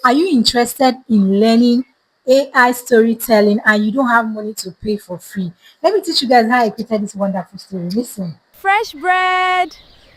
Are you interested in learning AI storytelling and you don't have money to pay for free? Let me teach you guys how I created this wonderful story. Listen. Fresh bread!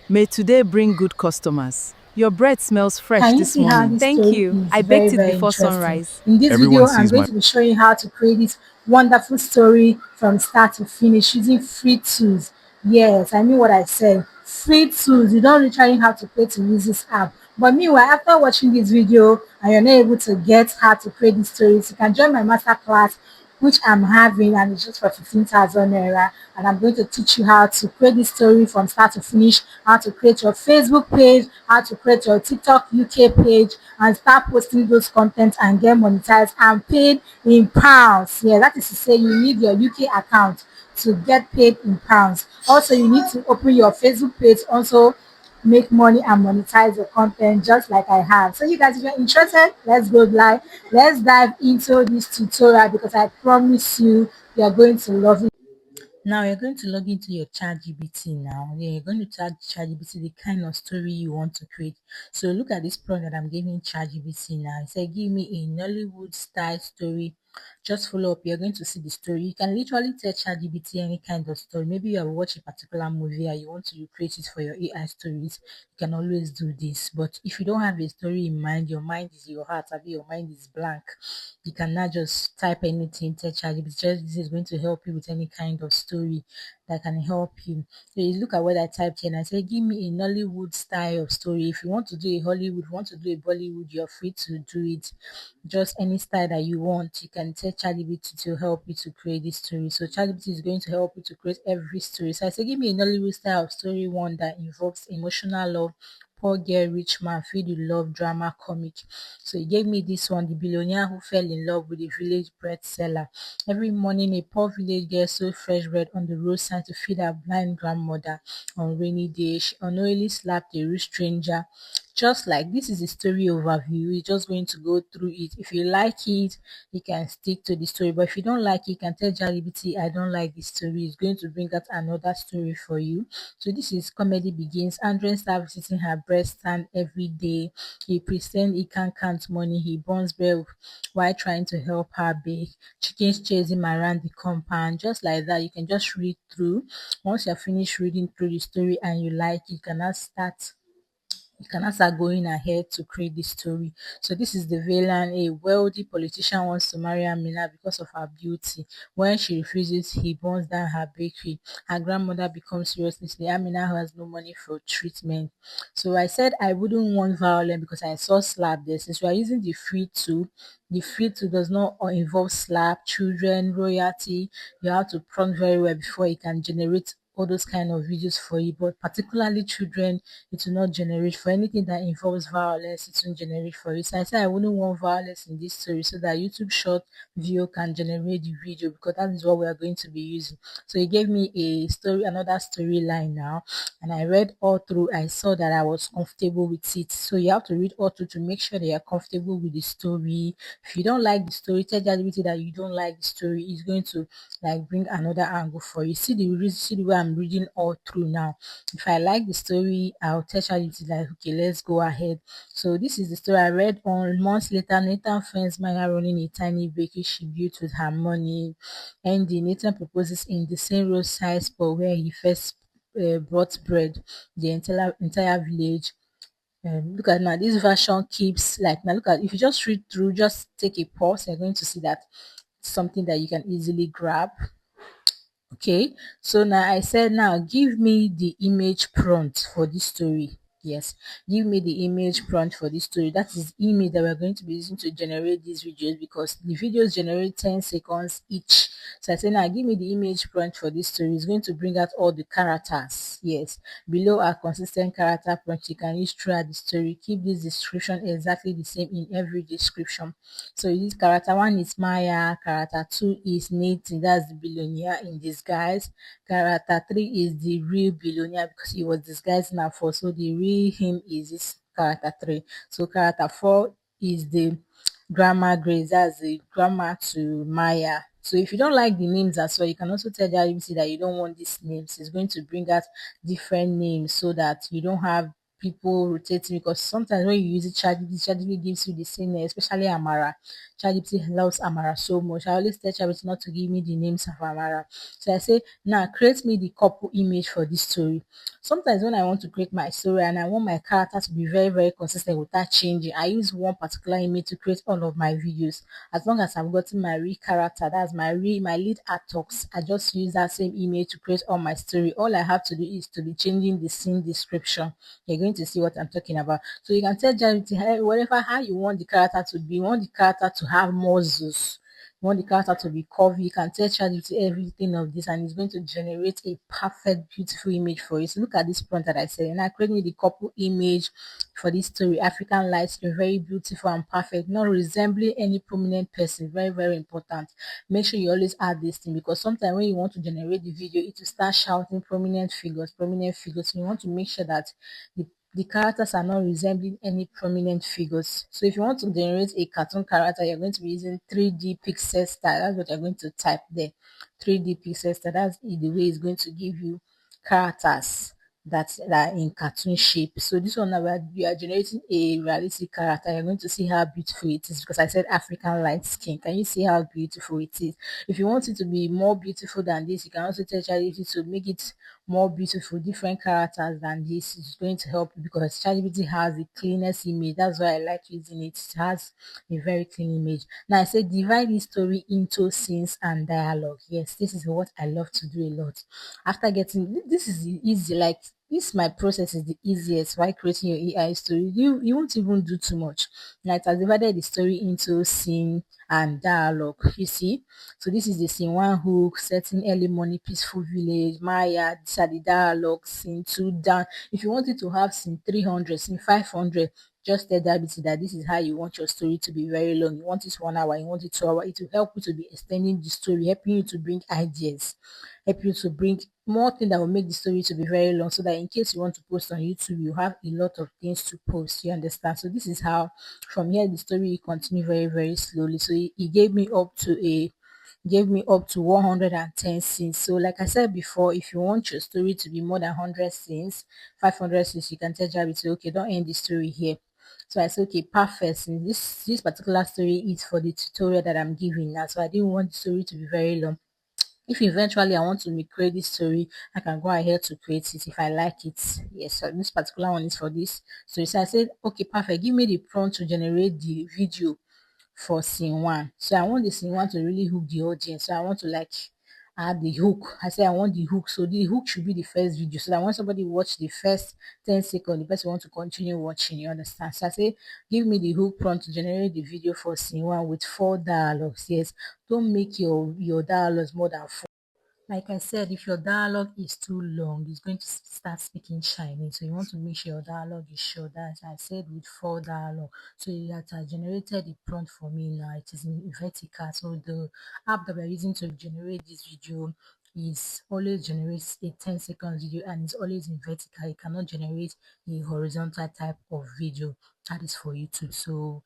May today bring good customers. Your bread smells fresh Can you this see how morning. this Thank story you. is I very, baked it very before interesting? sunrise. In this Everyone video, I'm sees going my to be showing you how to create this wonderful story from start to finish using free tools. Yes, I mean what I said. Free tools. You don't literally have to pay to use this app. But meanwhile, after watching this video and you're not able to get how to create these stories, you can join my masterclass which I'm having, and it's just for 15,000 naira. And I'm going to teach you how to create this story from start to finish, how to create your Facebook page, how to create your TikTok UK page, and start posting those content and get monetized and paid in pounds. Yeah, that is to say, you need your UK account to get paid in pounds. Also, you need to open your Facebook page, also make money and monetize your content just like I have. So you guys, if you're interested, let's go live. Let's dive into this tutorial because I promise you, you're going to love it. Now you're going to log into your ChatGPT now. Yeah, you're going to tell ChatGPT the kind of story you want to create. So look at this prompt that I'm giving ChatGPT now. It said, give me a Nollywood style story. Just follow up. You're going to see the story. You can literally tell ChatGPT any kind of story. Maybe you have watched a particular movie and you want to recreate it for your AI stories. You can always do this. But if you don't have a story in mind, your mind is your heart, maybe your mind is blank. You cannot just type anything, tell ChatGPT. This is going to help you with any kind of story that can help you. So you look at what I typed here and I said, give me a Nollywood style of story. If you want to do a Hollywood, want to do a Bollywood, you're free to do it. Just any style that you want, you can tell ChatGPT to help you to create this story. So ChatGPT is going to help you to create every story. So I said, give me a Nollywood style of story, one that involves emotional love, poor girl, rich man, filled with love, drama, comic. So he gave me this one, the billionaire who fell in love with a village bread seller. Every morning, a poor village girl sold fresh bread on the roadside to feed her blind grandmother. On rainy day, she unknowingly slapped a rich stranger. Just like this is a story overview, you're just going to go through it. If you like it, you can stick to the story. But if you don't like it, you can tell ChatGPT, I don't like this story. It's going to bring out another story for you. So this is comedy begins. Andrea starts visiting her breast stand every day. He pretends he can't count money. He burns bread while trying to help her bake. Chickens chase him around the compound. Just like that, you can just read through. Once you're finished reading through the story and you like it, you can now start you can now start going ahead to create the story. So this is the villain. A wealthy politician wants to marry Amina because of her beauty. When she refuses, he burns down her bakery. Her grandmother becomes seriously sick. Amina who has no money for treatment. So I said I wouldn't want violence because I saw slap there. Since we are using the free tool does not involve slap, children, royalty. You have to prompt very well before it can generate all those kind of videos for you, but particularly children, it will not generate. For anything that involves violence, it will generate for you. So I said I wouldn't want violence in this story so that YouTube short video can generate the video because that is what we are going to be using. So he gave me a story, another storyline now, and I read all through. I saw that I was comfortable with it. So you have to read all through to make sure that you're comfortable with the story. If you don't like the story, tell ChatGPT that you don't like the story. It's going to like bring another angle for you. See the way I'm reading all through now. If I like the story, I'll tell ChatGPT like, okay, let's go ahead. So this is the story I read on. Months later, Nathan finds Maya running a tiny bakery she built with her money. And Nathan proposes in the same roadside spot where he first brought bread. The entire village. Look at now, this version keeps like now. Look at if you just read through, just take a pause. You're going to see that it's something that you can easily grab. Okay, so now I said now give me the image prompt for this story. Yes, give me the image prompt for this story. That is image that we're going to be using to generate these videos because the videos generate 10 seconds each. So I said now give me the image prompt for this story. It's going to bring out all the characters. Yes, below are consistent character prompts you can use throughout the story. Keep this description exactly the same in every description. So this character one is Maya, character two is Nathan, that's the billionaire in disguise. Character three is the real billionaire because he was disguised now for. So the real him is this character three. So character four is the grandma Grace, that's the grandma to Maya. So if you don't like the names as well, you can also tell ChatGPT that you don't want these names. It's going to bring out different names so that you don't have people rotating, because sometimes when you use it, ChatGPT gives you the same name, especially Amara. ChatGPT loves Amara so much. I always tell ChatGPT not to give me the names of Amara. So I say, now create me the couple image for this story. Sometimes when I want to create my story and I want my character to be very, very consistent without changing, I use one particular image to create all of my videos. As long as I've gotten my real character, that's my lead actors, I just use that same image to create all my story. All I have to do is to be changing the scene description. You're going to see what I'm talking about. So you can tell ChatGPT, hey, whatever how you want the character to be. You want the character to have muscles. You want the character to be curvy. You can tell ChatGPT everything of this, and it's going to generate a perfect, beautiful image for you. So look at this prompt that I said, and I create me the couple image for this story. African light skin, very beautiful and perfect, not resembling any prominent person. Very, very important. Make sure you always add this thing, because sometimes when you want to generate the video, it will start shouting prominent figures, prominent figures. So you want to make sure that the characters are not resembling any prominent figures. So if you want to generate a cartoon character, you're going to be using 3D pixel style. That's what you're going to type there. 3D pixel style. That's the way it's going to give you characters that are in cartoon shape. So this one, now we are generating a realistic character. You're going to see how beautiful it is, because I said African light skin. Can you see how beautiful it is? If you want it to be more beautiful than this, you can also tell ChatGPT to make it more beautiful, different characters than this. Is going to help you, because ChatGPT has the cleanest image. That's why I like using it. It has a very clean image. Now I say divide this story into scenes and dialogue. Yes, this is what I love to do a lot. After getting this is easy, like this my process is the easiest while creating your AI story. You won't even do too much. Now it has divided the story into scene and dialogue. You see, so this is the scene one hook, setting early morning, peaceful village, Maya. These are the dialogue. Scene two down. If you wanted to have scene 300, scene 500, just tell WT that this is how you want your story to be very long. You want it 1 hour, you want it 2 hours. It will help you to be extending the story, helping you to bring ideas, help you to bring more things that will make the story to be very long, so that in case you want to post on YouTube, you have a lot of things to post. You understand? So this is how from here the story will continue very, very slowly. So he gave me up to 110 scenes. So like I said before, if you want your story to be more than 100 scenes, 500 scenes, you can tell Jabby, okay, don't end the story here. So I said, okay, perfect. Since this particular story is for the tutorial that I'm giving now, so I didn't want the story to be very long. If eventually I want to recreate this story, I can go ahead to create it if I like it. Yes, so this particular one is for this. So I said, okay, perfect. Give me the prompt to generate the video for scene one. So I want the scene one to really hook the audience. So I want to like add the hook. I say I want the hook. So the hook should be the first video. So that when somebody watch the first 10 seconds, the person want to continue watching. You understand? So I say, give me the hook prompt to generate the video for scene one with 4 dialogues. Yes. Don't make your dialogues more than 4. Like I said, if your dialogue is too long, it's going to start speaking Chinese. So you want to make sure your dialogue is short. That's I said with 4 dialogue. So it has generated the prompt for me now. It is in vertical. So the app that we're using to generate this video is always generates a 10 seconds video, and it's always in vertical. It cannot generate a horizontal type of video that is for YouTube. So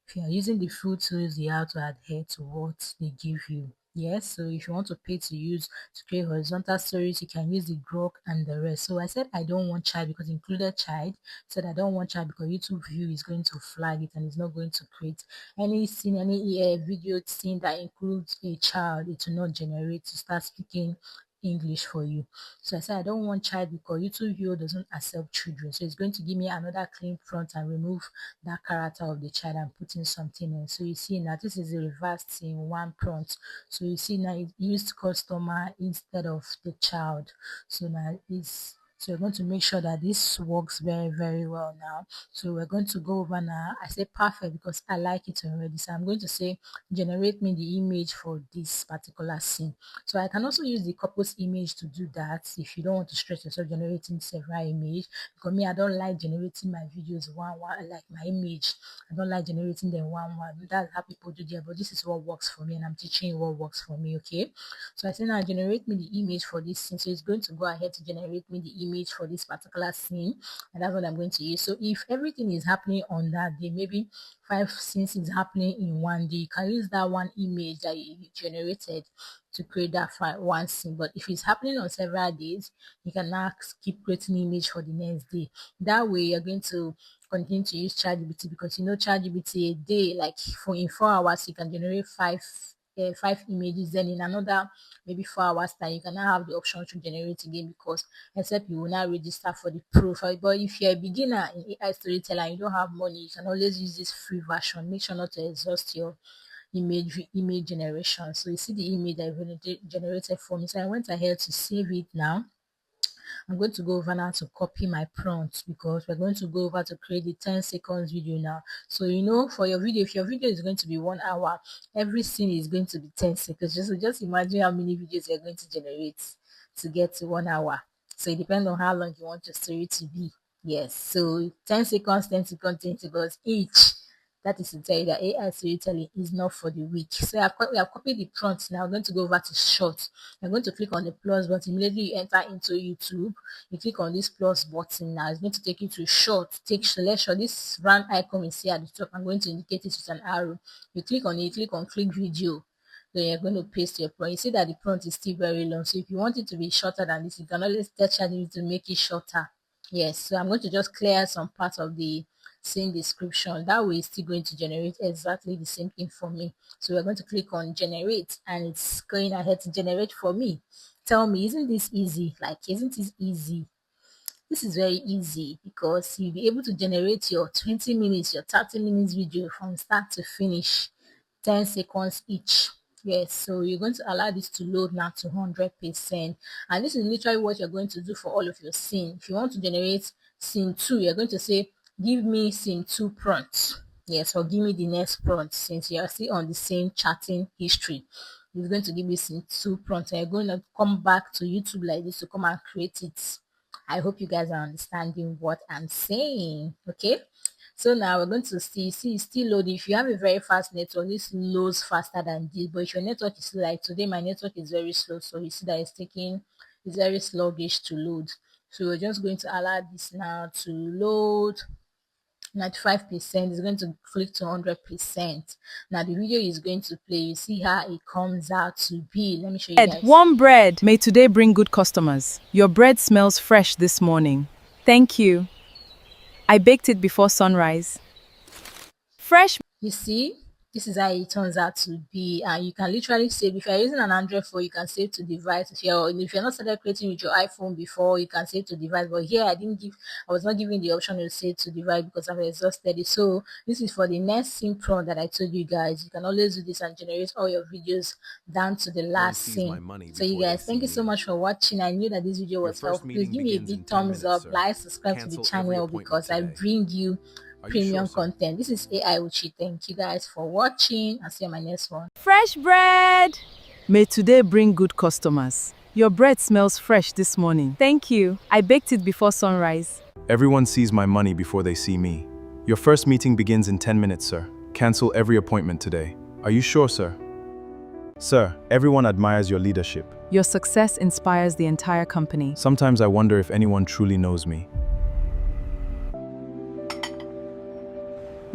if you are using the full tools, you have to adhere to what they give you. Yes, so if you want to pay to use to create horizontal stories, you can use the Grok and the rest. So I said I don't want child because it included child. Said I don't want child because YouTube view is going to flag it and it's not going to create any scene, any video scene that includes a child. It will not generate to start speaking English for you. So I said I don't want child because YouTube view doesn't accept children. So it's going to give me another clean prompt and remove that character of the child and put in something else. So you see now this is a reversed in one prompt. So you see now it used customer instead of the child. So now it's so we're going to make sure that this works very, very well now. So we're going to go over now. I say perfect because I like it already. So I'm going to say generate me the image for this particular scene. So I can also use the couple's image to do that if you don't want to stress yourself generating several images. Because me, I don't like generating my videos one, like my image. I don't like generating them one. That's how people do there, but this is what works for me, and I'm teaching you what works for me, okay? So I say now generate me the image for this scene. So it's going to go ahead to generate me the image for this particular scene, and that's what I'm going to use. So if everything is happening on that day, maybe 5 scenes is happening in one day, you can use that one image that you generated to create that one scene. But if it's happening on several days, you can now keep creating image for the next day. That way you're going to continue to use ChatGPT, because ChatGPT a day, like for in 4 hours you can generate five images. Then in another maybe 4 hours time, you can now have the option to generate again, because except you will now register for the profile. But if you're a beginner in AI storyteller and you don't have money, you can always use this free version. Make sure not to exhaust your image generation. So you see the image that I've generated for me. So I went ahead to save it now. I'm going to go over now to copy my prompt, because we're going to go over to create the 10 seconds video now. So for your video, if your video is going to be 1 hour, every scene is going to be 10 seconds. Just imagine how many videos you're going to generate to get to 1 hour. So it depends on how long you want your story to be. Yes, so 10 seconds, 10 seconds, 10 seconds each. That is to tell you that AI storytelling is not for the weak. So we have copied the prompt. Now I'm going to go over to short. I'm going to click on the plus button. Immediately you enter into YouTube. You click on this plus button. Now it's going to take you to short. Select short. This round icon is here at the top. I'm going to indicate it with an arrow. You click on it. Click on click video. Then you're going to paste your prompt. You see that the prompt is still very long. So if you want it to be shorter than this, you can always tell ChatGPT to make it shorter. Yes. So I'm going to just clear some parts of the same description. That way it's still going to generate exactly the same thing for me. So we're going to click on generate, and it's going ahead to generate for me. Tell me, isn't this easy? Isn't this easy? This is very easy, because you'll be able to generate your 20 minutes, your 30 minutes video from start to finish, 10 seconds each. Yes, so you're going to allow this to load now to 100%. And this is literally what you're going to do for all of your scene. If you want to generate scene 2, you're going to say, give me scene 2 prompt. Yes, or give me the next prompt, since you are still on the same chatting history. It's going to give you scene 2 prompt, and you're going to come back to YouTube like this to come and create it. I hope you guys are understanding what I'm saying. Okay, so now we're going to see it's still loading. If you have a very fast network, this loads faster than this. But if your network is slow, like today my network is very slow, so you see that it's very sluggish to load. So we're just going to allow this now to load. 95% is going to click to 100%. Now the video is going to play. You see how it comes out to be. Let me show you guys. Warm bread may today bring good customers. Your bread smells fresh this morning. Thank you. I baked it before sunrise. Fresh. You see, this is how it turns out to be, and you can literally save. If you're using an Android phone, you can save to device. If you're not started creating with your iPhone before, you can save to device. But here I was not giving the option to save to device because I've exhausted it. So this is for the next scene prompt that I told you guys. You can always do this and generate all your videos down to the last scene. So you guys, thank you so much for watching. I knew that this video was helpful. Please give me a big thumbs up, like, subscribe to the channel, because I bring you premium content. This is AI Uchi. Thank you guys for watching. I'll see you on my next one. Fresh bread may today bring good customers. Your bread smells fresh this morning. Thank you. I baked it before sunrise. Everyone sees my money before they see me. Your first meeting begins in 10 minutes, sir. Cancel every appointment today. Are you sure, sir? Sir, everyone admires your leadership. Your success inspires the entire company. Sometimes I wonder if anyone truly knows me.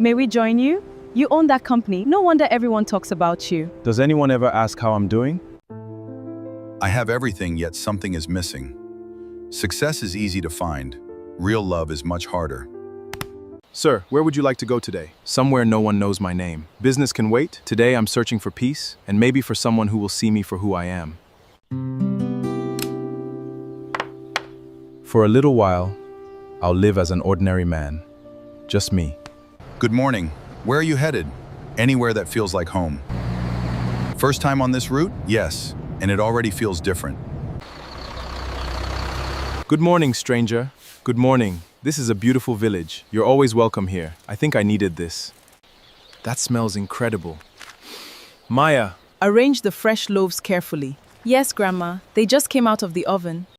May we join you? You own that company. No wonder everyone talks about you. Does anyone ever ask how I'm doing? I have everything, yet something is missing. Success is easy to find. Real love is much harder. Sir, where would you like to go today? Somewhere no one knows my name. Business can wait. Today I'm searching for peace, and maybe for someone who will see me for who I am. For a little while, I'll live as an ordinary man. Just me. Good morning. Where are you headed? Anywhere that feels like home. First time on this route? Yes, and it already feels different. Good morning, stranger. Good morning. This is a beautiful village. You're always welcome here. I think I needed this. That smells incredible. Maya. Arrange the fresh loaves carefully. Yes, Grandma. They just came out of the oven.